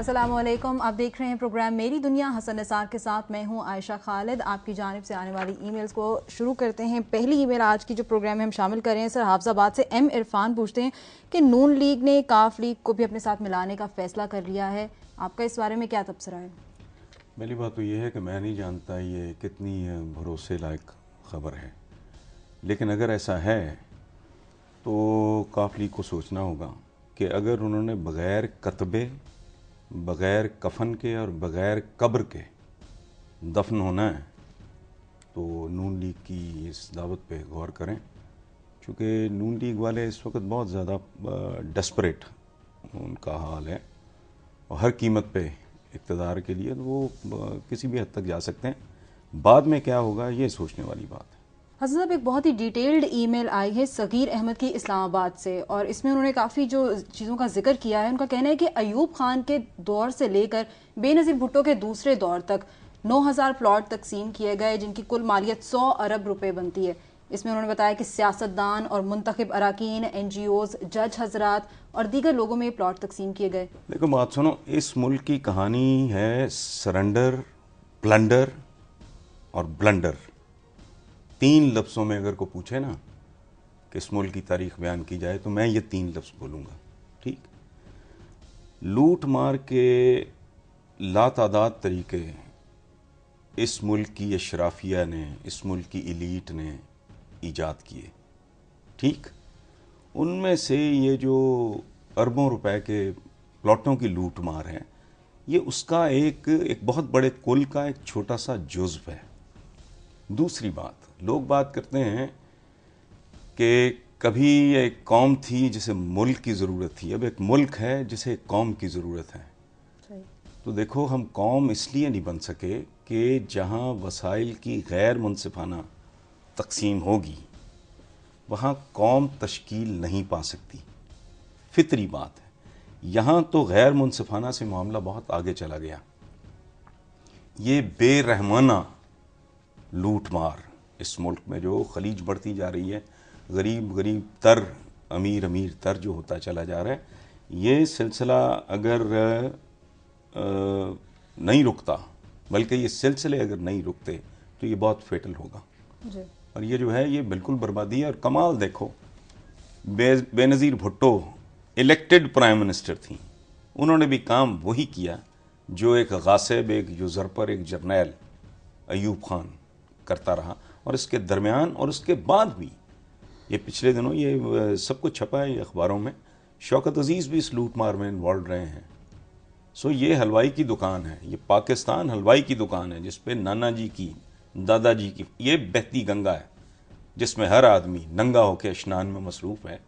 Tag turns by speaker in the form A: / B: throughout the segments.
A: अस्सलामुअलैकुम। आप देख रहे हैं प्रोग्राम मेरी दुनिया। हसन निसार के साथ मैं हूं आयशा खालिद। आपकी जानिब से आने वाली ईमेल्स को शुरू करते हैं। पहली ईमेल आज की जो प्रोग्राम में हम शामिल कर रहे हैं, सर हाफजाबाद से एम इरफान पूछते हैं कि नून लीग ने काफ लीग को भी अपने साथ मिलाने का फैसला कर लिया है, आपका इस बारे में क्या तबसरा है?
B: पहली बात तो ये है कि मैं नहीं जानता ये कितनी भरोसे लायक ख़बर है, लेकिन अगर ऐसा है तो काफ लीग को सोचना होगा कि अगर उन्होंने बग़ैर कतबे, बग़ैर कफन के और बग़ैर कब्र के दफन होना है तो नून लीग की इस दावत पे गौर करें, चूँकि नून लीग वाले इस वक्त बहुत ज़्यादा डेस्परेट उनका हाल है और हर कीमत पे इक़्तिदार के लिए वो किसी भी हद तक जा सकते हैं। बाद में क्या होगा ये सोचने वाली बात है।
A: हसन साहब, एक बहुत ही डिटेल्ड ईमेल आई है सगीर अहमद की इस्लामाबाद से, और इसमें उन्होंने काफ़ी जो चीज़ों का जिक्र किया है। उनका कहना है कि अयूब खान के दौर से लेकर बेनज़ीर भुट्टो के दूसरे दौर तक 9000 प्लॉट तकसीम किए गए, जिनकी कुल मालियत 100 अरब रुपए बनती है। इसमें उन्होंने बताया कि सियासतदान और मुंतखब अराकीन, NGOs, जज हजरात और दीगर लोगों में प्लॉट तकसीम किए गए।
B: देखो बात सुनो, इस मुल्क की कहानी है सरेंडर, प्लंडर और ब्लंडर। 3 लफ्ज़ों में अगर को पूछे ना कि इस मुल्क की तारीख बयान की जाए तो मैं ये 3 लफ्ज़ बोलूँगा। ठीक, लूट मार के लातादाद तरीके इस मुल्क की अशराफिया ने, इस मुल्क की एलीट ने ईजाद किए। ठीक, उनमें से ये जो अरबों रुपए के प्लॉटों की लूट मार है, ये उसका एक बहुत बड़े कुल का एक छोटा सा जुज़्व है। दूसरी बात, लोग बात करते हैं कि कभी एक कौम थी जिसे मुल्क की ज़रूरत थी, अब एक मुल्क है जिसे एक कौम की ज़रूरत है। तो देखो, हम कौम इसलिए नहीं बन सके कि जहाँ वसाइल की गैर मुनसिफाना तकसीम होगी वहाँ कौम तश्कील नहीं पा सकती। फितरी बात है। यहाँ तो गैर मुनसिफाना से मामला बहुत आगे चला गया। ये बेरहमाना लूट मार इस मुल्क में जो खलीज बढ़ती जा रही है, गरीब गरीब तर, अमीर अमीर तर जो होता चला जा रहा है, ये सिलसिला अगर नहीं रुकता, बल्कि ये सिलसिले अगर नहीं रुकते तो ये बहुत फेटल होगा जी। और ये जो है ये बिल्कुल बर्बादी है। और कमाल देखो, Benazir Bhutto elected prime minister थी, उन्होंने भी काम वही किया जो एक गासिब, एक यूज़रपर, एक जर्नैल अयूब खान करता रहा। और इसके दरमियान और उसके बाद भी ये पिछले दिनों ये सब कुछ छपा है अखबारों में, शौकत अजीज़ भी इस लूट मार में इन्वॉल्व रहे हैं। सो ये हलवाई की दुकान है, ये पाकिस्तान हलवाई की दुकान है जिसपे नाना जी की, दादाजी की ये बहती गंगा है जिसमें हर आदमी नंगा होकर स्नान में मसरूफ़ है।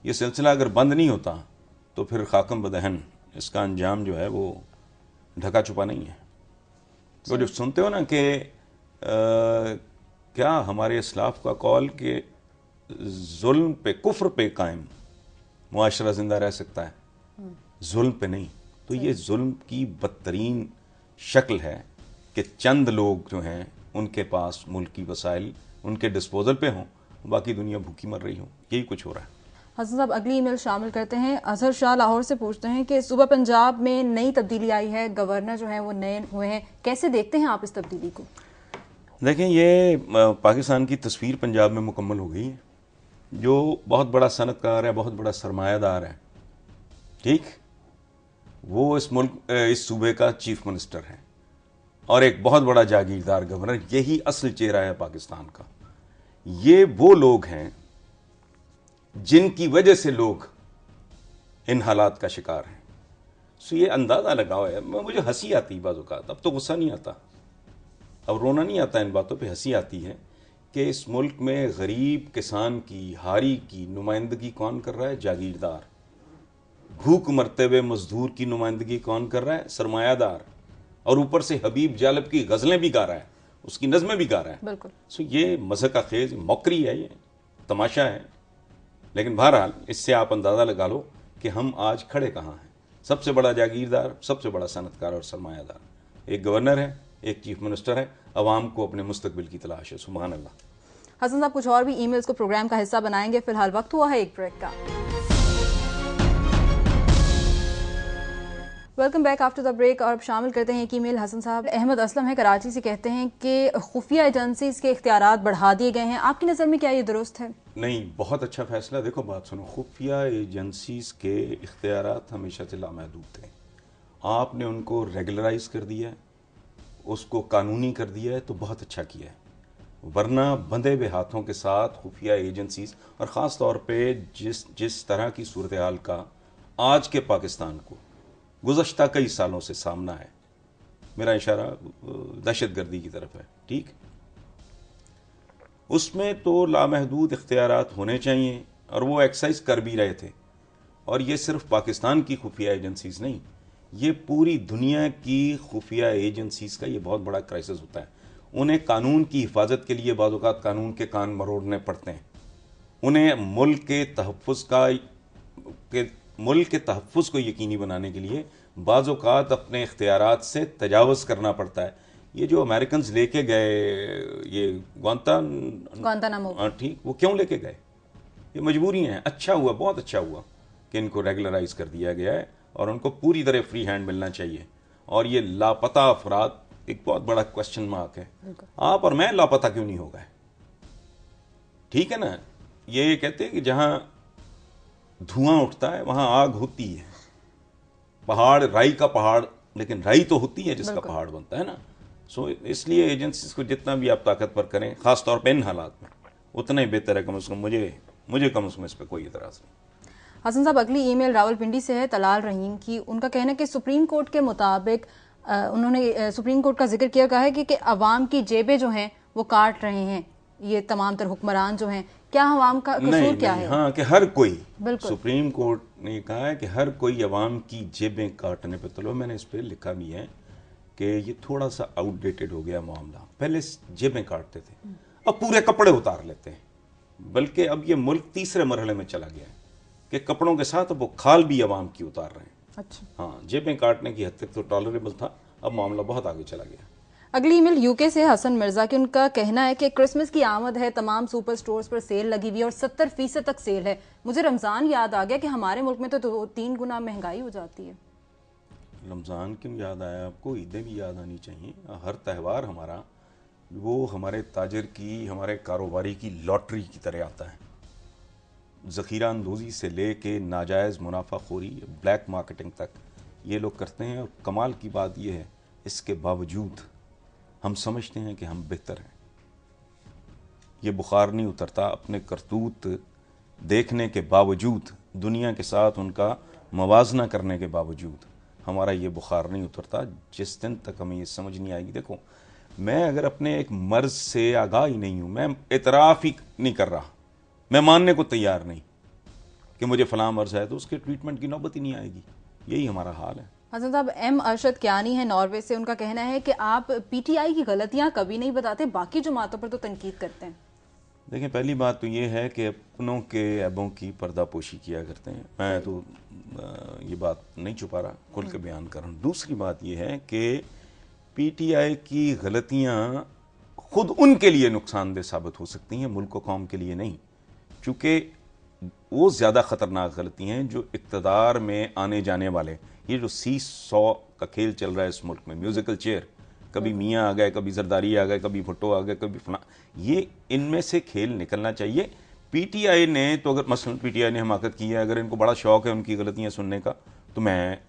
B: ये सिलसिला अगर बंद नहीं होता तो फिर खाकम बदहन इसका अंजाम जो है वो ढका छुपा नहीं है। तो जो सुनते हो ना कि क्या हमारे इस्लाफ का कौल कि जुल्म पे, कुफ्र पे कायम मुआशरा जिंदा रह सकता है, जुल्म पे नहीं। तो ये जुल्म की बदतरीन शक्ल है कि चंद लोग जो हैं उनके पास मुल्क की वसाइल उनके डिस्पोजल पे हों, बाकी दुनिया भूखी मर रही हो। यही कुछ हो रहा है।
A: हसन साहब, अगली ईमेल शामिल करते हैं। अजहर शाह लाहौर से पूछते हैं कि सूबा पंजाब में नई तब्दीली आई है, गवर्नर जो है वो नए हुए हैं, कैसे देखते हैं आप इस तब्दीली को?
B: देखें, ये पाकिस्तान की तस्वीर पंजाब में मुकम्मल हो गई है। जो बहुत बड़ा सनतकार है, बहुत बड़ा सरमायादार है, ठीक, वो इस मुल्क, इस सूबे का चीफ मिनिस्टर है और एक बहुत बड़ा जागीरदार गवर्नर। यही असल चेहरा है पाकिस्तान का। ये वो लोग हैं जिनकी वजह से लोग इन हालात का शिकार हैं। सो ये अंदाजा लगाओ है। मुझे हंसी आती बाज़ औक़ात, अब तो गुस्सा नहीं आता, अब रोना नहीं आता, इन बातों पे हंसी आती है कि इस मुल्क में गरीब किसान की, हारी की नुमाइंदगी कौन कर रहा है? जागीरदार। भूख मरते हुए मजदूर की नुमाइंदगी कौन कर रहा है? सरमायादार। और ऊपर से हबीब जालिब की गज़लें भी गा रहा है, उसकी नज़में भी गा रहा है। बिल्कुल। सो ये मज़े का खेज मौकरी है, ये तमाशा है। लेकिन बहरहाल इससे आप अंदाज़ा लगा लो कि हम आज खड़े कहाँ हैं। सबसे बड़ा जागीरदार, सबसे बड़ा सनतकार और सरमायादार एक गवर्नर है, एक चीफ मिनिस्टर है। अवाम को अपने मुस्तकबिल की तलाश है। सुभान अल्लाह।
A: हसन साहब, कुछ और भी ईमेल्स को प्रोग्राम का हिस्सा बनाएंगे, फिलहाल वक्त हुआ है एक ब्रेक का। Welcome back after the break. और अब शामिल करते हैं एक ईमेल हसन साहब। अहमद असलम है कराची से, कहते हैं कि खुफिया एजेंसीज के इख्तियारात बढ़ा दिए गए हैं, आपकी नज़र में क्या ये दुरुस्त है?
B: नहीं, बहुत अच्छा फैसला। देखो बात सुनो, खुफिया एजेंसीज के इख्तियारात हमेशा से लामहदूद थे। आपने उनको रेगुलराइज कर दिया है, उसको कानूनी कर दिया है, तो बहुत अच्छा किया है। वरना बंधे हुए हाथों के साथ खुफिया एजेंसीज, और ख़ास तौर पे जिस तरह की सूरत हाल का आज के पाकिस्तान को गुज़श्ता कई सालों से सामना है, मेरा इशारा दहशतगर्दी की तरफ है, ठीक, उसमें तो लामहदूद इख्तियारात होने चाहिए, और वो एक्सरसाइज कर भी रहे थे। और ये सिर्फ पाकिस्तान की खुफिया एजेंसीज नहीं, ये पूरी दुनिया की खुफिया एजेंसीज का ये बहुत बड़ा क्राइसिस होता है। उन्हें कानून की हिफाजत के लिए बाज़ औक़ात कानून के कान मरोड़ने पड़ते हैं। उन्हें मुल्क के तहफ़्फ़ुज़ को यकीनी बनाने के लिए बाज़ औक़ात अपने इख्तियारात से तजावुज़ करना पड़ता है। ये जो अमेरिकन लेके गए ये
A: ग्वांतानामो,
B: ठीक, वो क्यों लेके गए? ये मजबूरी है। अच्छा हुआ, बहुत अच्छा हुआ कि इनको रेगुलराइज कर दिया गया है और उनको पूरी तरह फ्री हैंड मिलना चाहिए। और ये लापता अफराद एक बहुत बड़ा क्वेश्चन मार्क है। आप और मैं लापता क्यों नहीं हो गए? ठीक है ना, ये कहते हैं कि जहां धुआं उठता है वहां आग होती है। पहाड़, राई का पहाड़, लेकिन राई तो होती है जिसका पहाड़ बनता है ना। सो इसलिए एजेंसीज को जितना भी आप ताकतवर करें, खास तौर पे इन हालात में, उतना ही बेहतर है। कम से कम मुझे कम से कम इस पर कोई इतराज नहीं।
A: हसन साहब, अगली ईमेल रावलपिंडी से है, तलाल रहीम की। उनका कहना है कि सुप्रीम कोर्ट के मुताबिक उन्होंने सुप्रीम कोर्ट का जिक्र किया, कहा है कि अवाम की जेबें जो हैं वो काट रहे हैं ये तमाम तर हुक्मरान जो हैं। क्या अवाम का कसूर क्या है?
B: हाँ, कि हर कोई, सुप्रीम कोर्ट ने कहा है कि हर कोई अवाम की जेबें काटने पर तुलो। मैंने इस पर लिखा भी है कि ये थोड़ा सा आउटडेटेड हो गया मामला। पहले जेबें काटते थे, अब पूरे कपड़े उतार लेते हैं। बल्कि अब ये मुल्क तीसरे मरहले में चला गया है कि कपड़ों के साथ अब वो खाल भी अवाम की उतार रहे हैं।
A: अच्छा,
B: हाँ, जेबें काटने की हद तक तो टॉलरेबल था, अब मामला बहुत आगे चला गया।
A: अगली ईमेल यूके से हसन मिर्जा की। उनका कहना है कि क्रिसमस की आमद है, तमाम सुपर स्टोर्स पर सेल लगी हुई है और 70% तक सेल है। मुझे रमजान याद आ गया कि हमारे मुल्क में तो 2-3 गुना महंगाई हो जाती है।
B: रमज़ान क्यों याद आया आपको? ईदें भी याद आनी चाहिए। हर त्यौहार हमारा वो हमारे ताजर की, हमारे कारोबारी की लॉटरी की तरह आता है। ज़ख़ीरा अंदोज़ी से ले के नाजायज़ मुनाफाखोरी, ब्लैक मार्केटिंग तक ये लोग करते हैं। और कमाल की बात यह है, इसके बावजूद हम समझते हैं कि हम बेहतर हैं। ये बुखार नहीं उतरता अपने करतूत देखने के बावजूद, दुनिया के साथ उनका मवाजना करने के बावजूद हमारा ये बुखार नहीं उतरता जिस दिन तक हमें ये समझ नहीं आएगी। देखो, मैं अगर अपने एक मर्ज से आगाह ही नहीं हूं, मैं इतराफ़ ही नहीं कर रहा, मैं मानने को तैयार नहीं कि मुझे फलां मर्ज है, तो उसके ट्रीटमेंट की नौबत ही नहीं आएगी। यही हमारा हाल है।
A: हसन साहब, एम अरशद क्यानी है नॉर्वे से। उनका कहना है कि आप पीटीआई की गलतियां कभी नहीं बताते, बाकी जमातों पर तो तनकीद करते हैं।
B: देखें, पहली बात तो ये है कि अपनों के ऐबों की पर्दापोशी किया करते हैं। मैं तो ये बात नहीं छुपा रहा, खुल के बयान कर रहा हूँ। दूसरी बात ये है कि पीटीआई की गलतियाँ खुद उनके लिए नुकसानदेह साबित हो सकती हैं, मुल्क व कौम के लिए नहीं। चूँकि वो ज़्यादा ख़तरनाक गलती हैं जो इक़्तिदार में आने जाने वाले, ये जो सी-सॉ का खेल चल रहा है इस मुल्क में, म्यूज़िकल चेयर, कभी मियाँ आ गए, कभी जरदारी आ गए, कभी भुट्टो आ गए, कभी फला, ये इनमें से खेल निकलना चाहिए। पीटीआई ने तो अगर मसलन पीटीआई ने हमाकत की है, अगर इनको बड़ा शौक है उनकी गलतियाँ सुनने का, तो मैं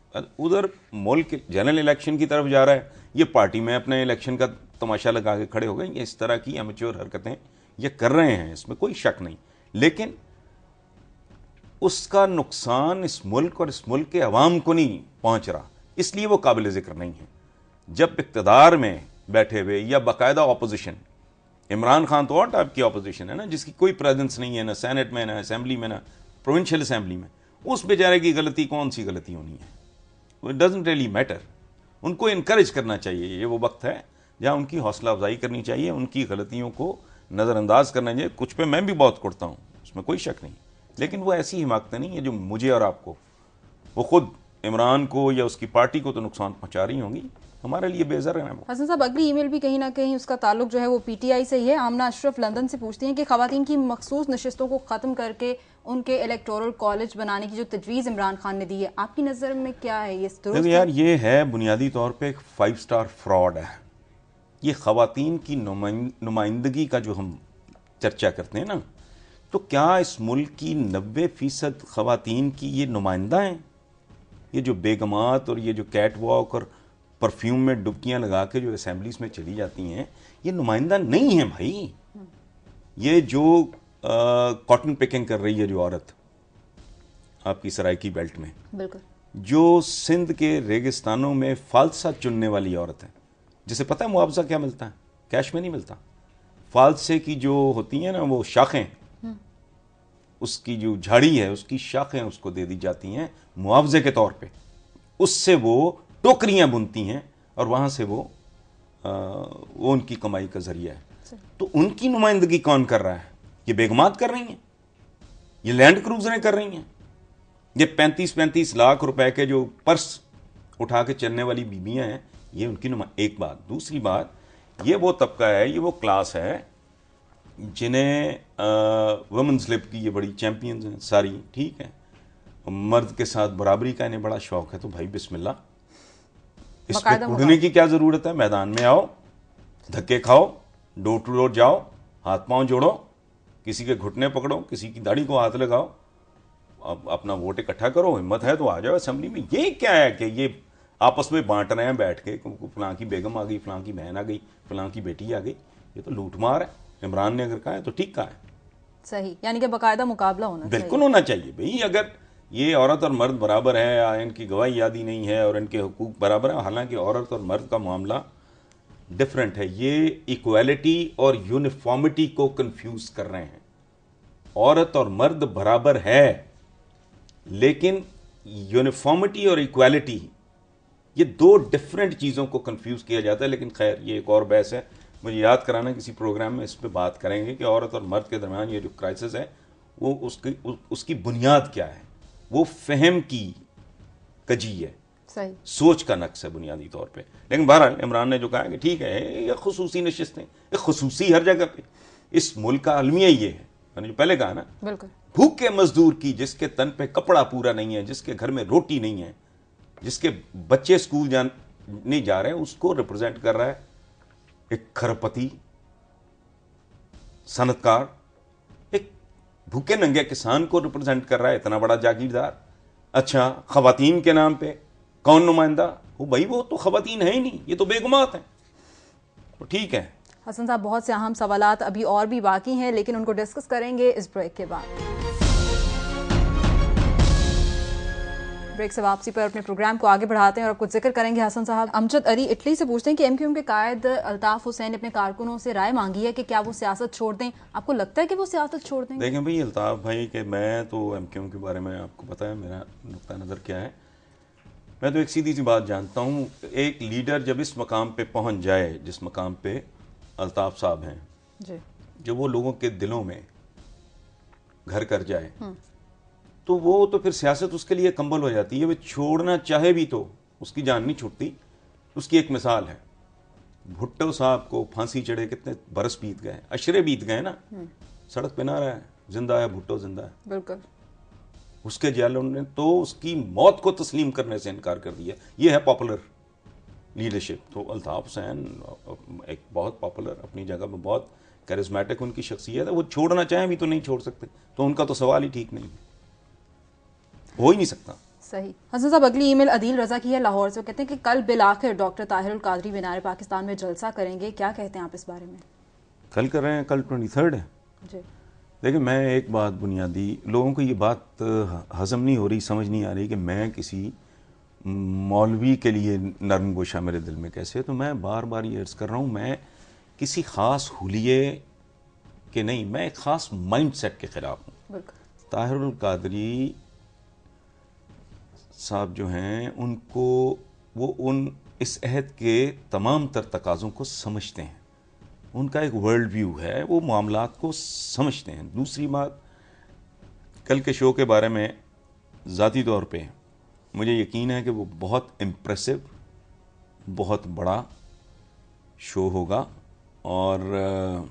B: उधर मुल्क जनरल इलेक्शन की तरफ जा रहा है, ये पार्टी में अपने इलेक्शन का तमाशा लगा के खड़े हो गए। ये इस तरह की अमेच्योर हरकतें ये कर रहे हैं, इसमें कोई शक नहीं, लेकिन उसका नुकसान इस मुल्क और इस मुल्क के अवाम को नहीं पहुंच रहा, इसलिए वो काबिल जिक्र नहीं है। जब इक़्तिदार में बैठे हुए या बाकायदा ऑपोजिशन, इमरान खान तो और टाइप की ऑपोजिशन है ना, जिसकी कोई प्रेजेंस नहीं है, ना सेनेट में, ना असेंबली में, ना प्रोविंशियल असेंबली में, उस बेचारे की गलती कौन सी गलती होनी है? It doesn't really matter. उनको इनकरेज करना चाहिए। ये वो वक्त है जहाँ उनकी हौसला अफजाई करनी चाहिए, उनकी गलतियों को नज़रअंदाज करना चाहिए। कुछ पे मैं भी बहुत कुड़ता हूँ, उसमें कोई शक नहीं, लेकिन वो ऐसी हिमाकतें नहीं है जो मुझे और आपको, वो खुद इमरान को या उसकी पार्टी को तो नुकसान पहुँचा रही होंगी, हमारे लिए बेज़र है वो।
A: हसन साहब, अगली ईमेल भी कहीं ना कहीं उसका ताल्लुक जो है वो पीटीआई से ही है। आमना अशरफ लंदन से पूछती हैं कि ख़वातीन की मखसूस नशिस्तों को ख़त्म करके उनके इलेक्टोरल कॉलेज बनाने की जो तजवीज़ इमरान खान ने दी है, आपकी नज़र में क्या है, ये दुरुस्त
B: देखो
A: है?
B: यार, ये है बुनियादी तौर पे एक 5 स्टार फ्रॉड है। ये ख़वातीन की नुमाइंदगी का जो हम चर्चा करते हैं ना, तो क्या इस मुल्क की 90% ख़वातीन की ये नुमाइंदा हैं? ये जो बेगमात और ये जो कैट वॉक और परफ्यूम में डुबकियां लगा के जो असेंबलीज में चली जाती हैं, ये नुमाइंदा नहीं है भाई। ये जो कॉटन पिकिंग कर रही है जो औरत आपकी सराइकी बेल्ट में,
A: बिल्कुल,
B: जो सिंध के रेगिस्तानों में फालसा चुनने वाली औरत है, जिसे पता है मुआवजा क्या मिलता है? कैश में नहीं मिलता। फालसे की जो होती हैं ना वो शाखें, उसकी जो झाड़ी है उसकी शाखें उसको दे दी जाती हैं मुआवजे के तौर पे। उससे वो टोकरियां बुनती हैं और वहां से वो उनकी कमाई का जरिया है। तो उनकी नुमाइंदगी कौन कर रहा है? ये बेगमात कर रही हैं, ये लैंड क्रूजरें कर रही हैं, ये 35-35 लाख रुपए के जो पर्स उठा के चलने वाली बीबियां हैं, ये उनकी एक बात। दूसरी बात, ये वो तबका है, ये वो क्लास है जिन्हें वुमेन्स लिब की ये बड़ी चैंपियंस हैं सारी, ठीक है, मर्द के साथ बराबरी का इन्हें बड़ा शौक है। तो भाई बिस्मिल्लाह, इस पे कूदने की क्या जरूरत है? मैदान में आओ, धक्के खाओ, डोर टू डोर जाओ, हाथ पांव जोड़ो, किसी के घुटने पकड़ो, किसी की दाढ़ी को हाथ लगाओ, अब अपना वोट इकट्ठा करो, हिम्मत है तो आ जाओ असेंबली में। ये क्या है कि ये आपस में बांट रहे हैं बैठ के, फलां की बेगम आ गई, फलां की बहन आ गई, फलां की बेटी आ गई। ये तो लूटमार है। इमरान ने अगर कहा है तो ठीक कहा है,
A: सही, यानी कि बाकायदा मुकाबला होना चाहिए।
B: बिल्कुल होना चाहिए भाई। अगर ये औरत और मर्द बराबर है, या इनकी गवाही यादी नहीं है और इनके हुकूक बराबर है, हालांकि औरत और मर्द का मामला डिफरेंट है। ये इक्वालिटी और यूनिफॉर्मिटी को कंफ्यूज कर रहे हैं। औरत और मर्द बराबर है, लेकिन यूनिफॉर्मिटी और इक्वालिटी, ये दो डिफरेंट चीज़ों को कंफ्यूज किया जाता है। लेकिन खैर, ये एक और बहस है, मुझे याद कराना किसी प्रोग्राम में, इस पर बात करेंगे कि औरत और मर्द के दरमियान ये जो क्राइसिस है वो उसकी बुनियाद क्या है। वो फहम की कजी है,
A: सही,
B: सोच का नक्स है बुनियादी तौर पे। लेकिन बहरहाल इमरान ने जो कहा कि ठीक है, ये खुसूसी नशिस्तें, ये खुसूसी हर जगह पे। इस मुल्क का अलमिया ये है, मैंने जो पहले कहा ना,
A: बिल्कुल,
B: भूखे मजदूर की, जिसके तन पे कपड़ा पूरा नहीं है, जिसके घर में रोटी नहीं है, जिसके बच्चे स्कूल नहीं जा रहे हैं, उसको रिप्रेजेंट कर रहा है एक खरपति सनतकार, एक भूखे नंगे किसान को रिप्रेजेंट कर रहा है इतना बड़ा जागीरदार। अच्छा, खवातीन के नाम पे कौन नुमाइंदा? वो भाई, वो तो खवातीन है ही नहीं, ये तो बेगुमात है। तो ठीक है
A: हसन साहब, बहुत से अहम सवालात अभी और भी बाकी हैं, लेकिन उनको डिस्कस करेंगे इस ब्रेक के बाद। ब्रेक से वापसी पर अपने प्रोग्राम को आगे बढ़ाते हैं और कुछ जिक्र करेंगे। हसन साहब, अमजद अली इटली से पूछते हैं कि एमक्यूएम के कायद अल्ताफ हुसैन ने अपने कारकुनों से राय मांगी है कि क्या वो सियासत छोड़ दें। आपको लगता है कि वो सियासत छोड़ देंगे?
B: देखें भाई अल्ताफ भाई, कि मैं तो एमक्यूएम के बारे में आपको पता है मेरा नुक्ता नज़र क्या है। मैं तो एक सीधी सी बात जानता हूँ, एक लीडर जब इस मकाम पे पहुँच जाए जिस मकाम पे अल्ताफ साहब हैं
A: जी,
B: जब वो लोगों के दिलों में घर कर जाए, तो वो तो फिर सियासत उसके लिए कंबल हो जाती है। वो छोड़ना चाहे भी तो उसकी जान नहीं छूटती। उसकी एक मिसाल है, भुट्टो साहब को फांसी चढ़े कितने बरस बीत गए, अशरे बीत गए ना, सड़क पे ना रहा है, जिंदा है भुट्टो, जिंदा है।
A: बिल्कुल,
B: उसके जालों ने तो उसकी मौत को तस्लीम करने से इनकार कर दिया। ये है पॉपुलर लीडरशिप। तो अल्ताफ हुसैन एक बहुत पॉपुलर, अपनी जगह में बहुत कैरिस्मेटिक उनकी शख्सियत है। वो छोड़ना चाहें भी तो नहीं छोड़ सकते, तो उनका तो सवाल ही ठीक नहीं है, हो ही नहीं सकता।
A: सही। हसन साहब, अगली ईमेल अदील रजा की है लाहौर से। वो कहते हैं कि कल बिलाखिर डॉक्टर ताहिरुल कादरी मीनार पाकिस्तान में जलसा करेंगे, क्या कहते हैं आप इस बारे में?
B: कल कर रहे हैं, कल 23 है
A: जी।
B: देखिए, मैं एक बात बुनियादी, लोगों को ये बात हजम नहीं हो रही, समझ नहीं आ रही कि मैं किसी मौलवी के लिए नरम गोशा मेरे दिल में कैसे। तो मैं बार बार ये अर्ज कर रहा हूँ, मैं किसी ख़ास हुलिये के नहीं, मैं एक ख़ास माइंड सेट के ख़िलाफ़ हूँ। ताहिरुल कादरी साहब जो हैं, उनको वो इस अहद के तमाम तर तकाज़ों को समझते हैं, उनका एक वर्ल्ड व्यू है, वो मामलात को समझते हैं। दूसरी बात, कल के शो के बारे में ज़ाती तौर पे मुझे यकीन है कि वो बहुत इम्प्रेसिव, बहुत बड़ा शो होगा। और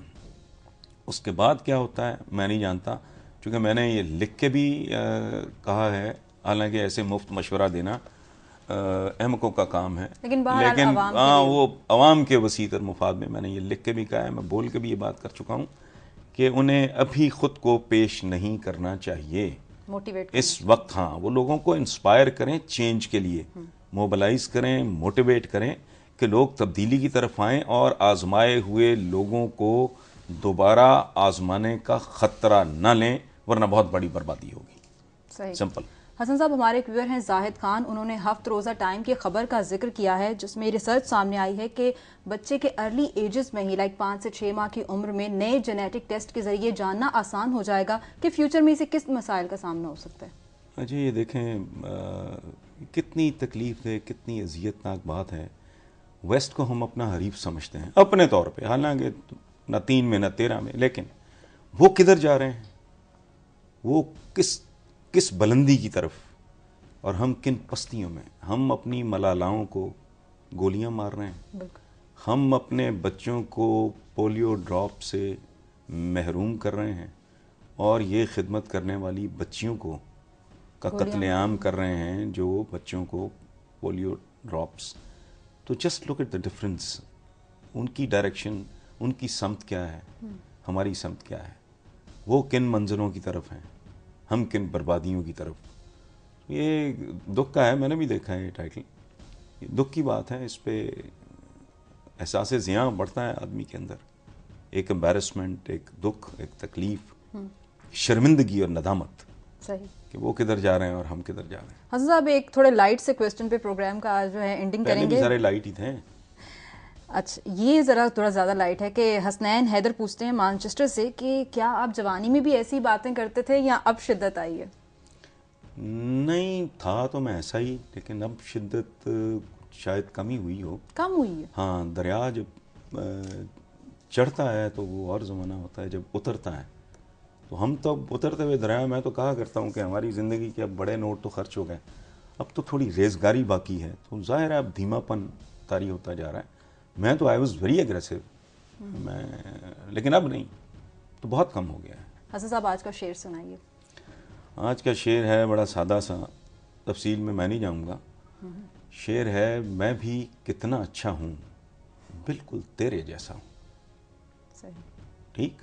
B: उसके बाद क्या होता है मैं नहीं जानता, क्योंकि मैंने ये लिख के भी कहा है, हालांकि ऐसे मुफ्त मशवरा देना अहमकों का काम है,
A: लेकिन
B: वो अवाम के वसीतर मुफाद में मैंने ये लिख के भी कहा है, मैं बोल के भी ये बात कर चुका हूँ कि उन्हें अभी खुद को पेश नहीं करना चाहिए,
A: मोटिवेट
B: इस वक्त। हाँ, वो लोगों को इंस्पायर करें चेंज के लिए, मोबिलाइज करें, मोटिवेट करें कि लोग तब्दीली की तरफ आएं और आजमाए हुए लोगों को दोबारा आजमाने का खतरा न लें, वरना बहुत बड़ी बर्बादी होगी।
A: सही।
B: सिंपल।
A: हसन साहब, हमारे एक व्यूअर हैं जाहिद खान, उन्होंने हफ्त रोज़ा टाइम की खबर का जिक्र किया है जिसमें रिसर्च सामने आई है कि बच्चे के अर्ली एजेस में ही, लाइक 5 से 6 माह की उम्र में, नए जेनेटिक टेस्ट के जरिए जानना आसान हो जाएगा कि फ्यूचर में इसे किस मसाइल का सामना हो सकता है।
B: अच्छा, ये देखें कितनी तकलीफ है, कितनी अजियतनाक बात है। वेस्ट को हम अपना हरीफ समझते हैं अपने तौर पे, हालांकि न 3 में न 13 में, लेकिन वो किधर जा रहे हैं, वो किस बुलंदी की तरफ, और हम किन पस्तियों में। हम अपनी मलालाओं को गोलियां मार रहे हैं, हम अपने बच्चों को पोलियो ड्रॉप से महरूम कर रहे हैं, और ये खिदमत करने वाली बच्चियों को का कत्लेआम कर रहे हैं, जो बच्चों को पोलियो ड्रॉप्स। तो just look at the difference, उनकी डायरेक्शन, उनकी समत क्या है, हमारी समत क्या है, वो किन मंजरों की तरफ हैं, हम किन बर्बादियों की तरफ। ये दुख का है, मैंने भी देखा है ये टाइटल, ये दुख की बात है। इस पे एहसास ज़िया बढ़ता है आदमी के अंदर, एक एम्बैरसमेंट, एक दुख, एक तकलीफ, शर्मिंदगी और नदामत।
A: सही
B: कि वो किधर जा रहे हैं और हम किधर जा रहे हैं।
A: हसन साहब, एक थोड़े लाइट से क्वेश्चन पे प्रोग्राम का आज जो है एंडिंग करेंगे।
B: भी सारे लाइट ही थे।
A: अच्छा, ये ज़रा थोड़ा ज़्यादा लाइट है कि हसनैन हैदर पूछते हैं मैनचेस्टर से कि क्या आप जवानी में भी ऐसी बातें करते थे या अब शिद्दत आई है?
B: नहीं, था तो मैं ऐसा ही, लेकिन अब शिद्दत शायद कम ही हुई हो।
A: कम हुई है?
B: हाँ, दरिया जब चढ़ता है तो वो और ज़माना होता है, जब उतरता है तो हम तो उतरते हुए दरिया, मैं तो कहा करता हूँ कि हमारी ज़िंदगी के अब बड़े नोट तो खर्च हो गए, अब तो थोड़ी रेजगारी बाकी है, तो जाहिर है अब धीमापन तारी होता जा रहा है। मैं तो आई वॉज वेरी एग्रेसिव, मैं, लेकिन अब नहीं, तो बहुत कम हो गया है।
A: हसन साहब, आज का शेर सुनाइए।
B: आज का शेर है बड़ा सादा सा, तफसील में मैं नहीं जाऊँगा। शेर है, मैं भी कितना अच्छा हूँ, बिल्कुल तेरे जैसा हूँ।
A: सही।
B: ठीक,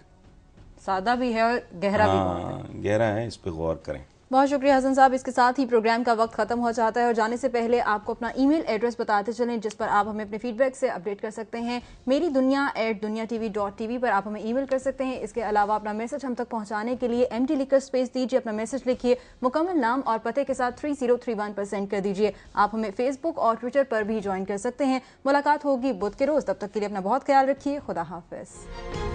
A: सादा भी है और गहरा भी बहुत है।
B: हाँ, गहरा है, इस पे गौर करें।
A: बहुत शुक्रिया हसन साहब। इसके साथ ही प्रोग्राम का वक्त खत्म हो जाता है और जाने से पहले आपको अपना ईमेल एड्रेस बताते चलें जिस पर आप हमें अपने फीडबैक से अपडेट कर सकते हैं। मेरी दुनिया@duniatv.tv पर आप हमें ईमेल कर सकते हैं। इसके अलावा अपना मैसेज हम तक पहुंचाने के लिए एमटी लिखकर स्पेस दीजिए, अपना मैसेज लिखिए, मुकम्मल नाम और पते के साथ 3031 पर सेंड कर दीजिए। आप हमें फेसबुक और ट्विटर पर भी ज्वाइन कर सकते हैं। मुलाकात होगी बुध के रोज, तब तक के लिए अपना बहुत ख्याल रखिए। खुदा हाफिज।